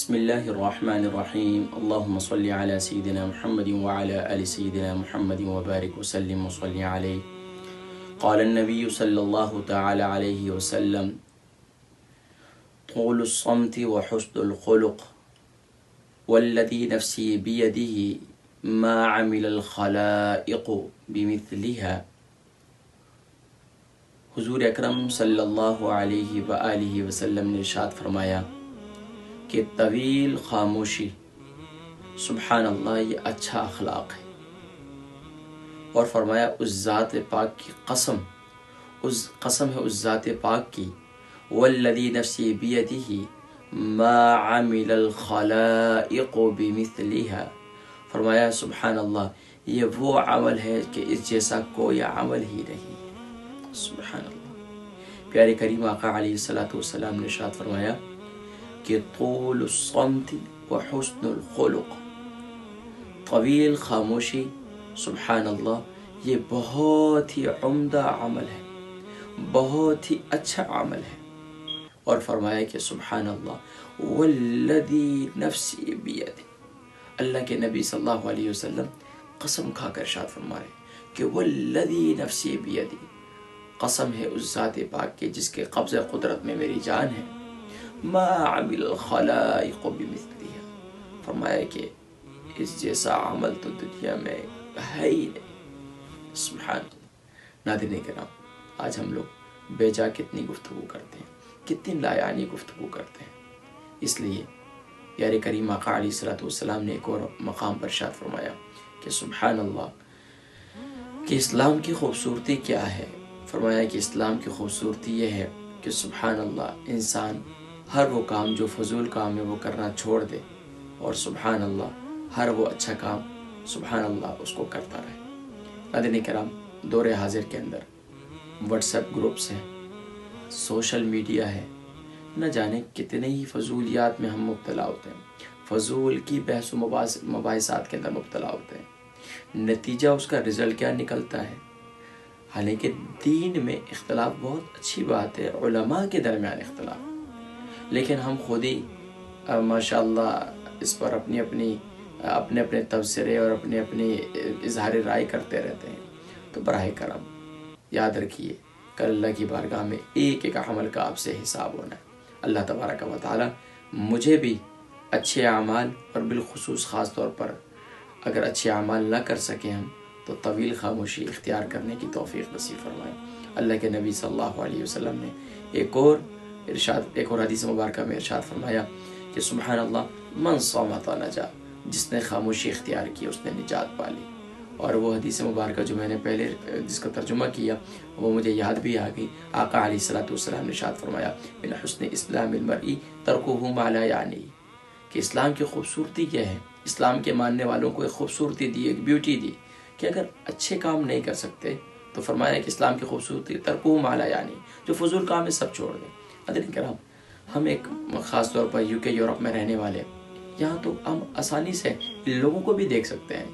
بسم الله الرحمن الرحيم اللهم صل على سيدنا محمد وعلى آل سيدنا محمد وبارك وسلم وصل عليه قال النبي صلى الله تعالى عليه وسلم طول الصمت وحسن الخلق والذي نفسي بيده ما عمل الخلائق بمثلها۔ حضور اکرم صلی اللہ علیہ وآلہ وسلم نے ارشاد فرمایا کہ طویل خاموشی سبحان اللہ یہ اچھا اخلاق ہے، اور فرمایا اس ذات پاک کی قسم ہے اس ذات پاک کی والذی نفسی بیدہ ما عمل الخلائق بمثلها، فرمایا سبحان اللہ یہ وہ عمل ہے کہ اس جیسا کوئی عمل ہی نہیں۔ سبحان اللہ۔ پیارے کریم آقا علیہ الصلوۃ والسلام نے ارشاد فرمایا کہ طول الصمت وحسن الخلق، طویل خاموشی سبحان اللہ یہ بہت ہی عمدہ عمل ہے، بہت ہی اچھا عمل ہے، اور فرمایا کہ سبحان اللہ والذی نفسی بیدہ، اللہ کے نبی صلی اللہ علیہ وسلم قسم کھا کر ارشاد فرما رہے کہ والذی نفسی بیدہ، قسم ہے اس ذات پاک کے جس کے قبضہ قدرت میں میری جان ہے، ما عمل الخلائق بمثلها، فرمایا کہ اس جیسا عمل تو دنیا میں ہے ہی نہیں۔ سبحان اللہ۔ ناظرین کرام، آج ہم لوگ بے جا کتنی گفتگو کرتے ہیں، کتنی لایعنی گفتگو کرتے ہیں، اس لیے پیارے کریم آقا علیہ الصلوۃ والسلام نے ایک اور مقام پر ارشاد فرمایا کہ سبحان اللہ کہ اسلام کی خوبصورتی کیا ہے، فرمایا کہ اسلام کی خوبصورتی یہ ہے کہ سبحان اللہ انسان ہر وہ کام جو فضول کام ہے وہ کرنا چھوڑ دے، اور سبحان اللہ ہر وہ اچھا کام سبحان اللہ اس کو کرتا رہے۔ ناظرین کرام، دور حاضر کے اندر واٹس ایپ گروپس ہیں، سوشل میڈیا ہے، نہ جانے کتنے ہی فضولیات میں ہم مبتلا ہوتے ہیں، فضول کی بحث و مباحثات کے اندر مبتلا ہوتے ہیں، نتیجہ اس کا رزلٹ کیا نکلتا ہے؟ حالانکہ دین میں اختلاف بہت اچھی بات ہے، علماء کے درمیان اختلاف، لیکن ہم خود ہی ماشاء اللہ اس پر اپنے اپنے تبصرے اور اپنے اظہار رائے کرتے رہتے ہیں۔ تو براہ کرم یاد رکھیے کل اللہ کی بارگاہ میں ایک ایک عمل کا آپ سے حساب ہونا ہے۔ اللہ تبارک و تعالی مجھے بھی اچھے اعمال اور بالخصوص خاص طور پر اگر اچھے اعمال نہ کر سکیں ہم تو طویل خاموشی اختیار کرنے کی توفیق نصیب فرمائے۔ اللہ کے نبی صلی اللہ علیہ وسلم نے ایک اور حدیث مبارکہ میں ارشاد فرمایا کہ سبحان اللہ من صامت نجا، جس نے خاموشی اختیار کی اس نے نجات پالی۔ اور وہ حدیث مبارکہ جو میں نے پہلے جس کا ترجمہ کیا وہ مجھے یاد بھی آ گئی۔ آقا علیہ الصلوۃ والسلام نے ارشاد فرمایا من حسن اسلام المرء ترکہ ما لا یعنی، کہ اسلام کی خوبصورتی کیا ہے، اسلام کے ماننے والوں کو ایک خوبصورتی دی، ایک بیوٹی دی کہ اگر اچھے کام نہیں کر سکتے تو فرمایا کہ اسلام کی خوبصورتی ترکہ ما لا یعنی، جو فضول کام ہے سب چھوڑ دیں۔ حضرت کرام، ہم ایک خاص طور پر UK یورپ میں رہنے والے، یہاں تو ہم آسانی سے ان لوگوں کو بھی دیکھ سکتے ہیں،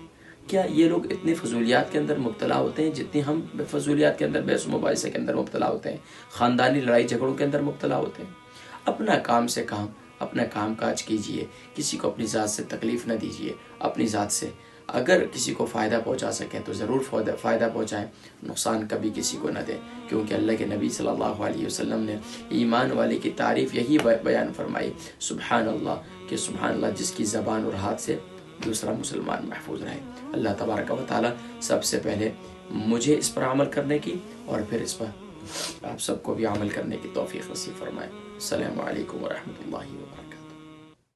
کیا یہ لوگ اتنے فضولیات کے اندر مبتلا ہوتے ہیں جتنی ہم فضولیات کے اندر بحث و مباحثے کے اندر مبتلا ہوتے ہیں، خاندانی لڑائی جھگڑوں کے اندر مبتلا ہوتے ہیں۔ اپنا کام سے کام، اپنا کام کاج کیجئے، کسی کو اپنی ذات سے تکلیف نہ دیجئے، اپنی ذات سے اگر کسی کو فائدہ پہنچا سکیں تو ضرور فائدہ پہنچائیں، نقصان کبھی کسی کو نہ دیں، کیونکہ اللہ کے نبی صلی اللہ علیہ وسلم نے ایمان والے کی تعریف یہی بیان فرمائی سبحان اللہ کہ سبحان اللہ جس کی زبان اور ہاتھ سے دوسرا مسلمان محفوظ رہے۔ اللہ تبارک و تعالی سب سے پہلے مجھے اس پر عمل کرنے کی اور پھر اس پر آپ سب کو بھی عمل کرنے کی توفیق نصیب فرمائے۔ السلام علیکم ورحمۃ اللہ وبرکاتہ۔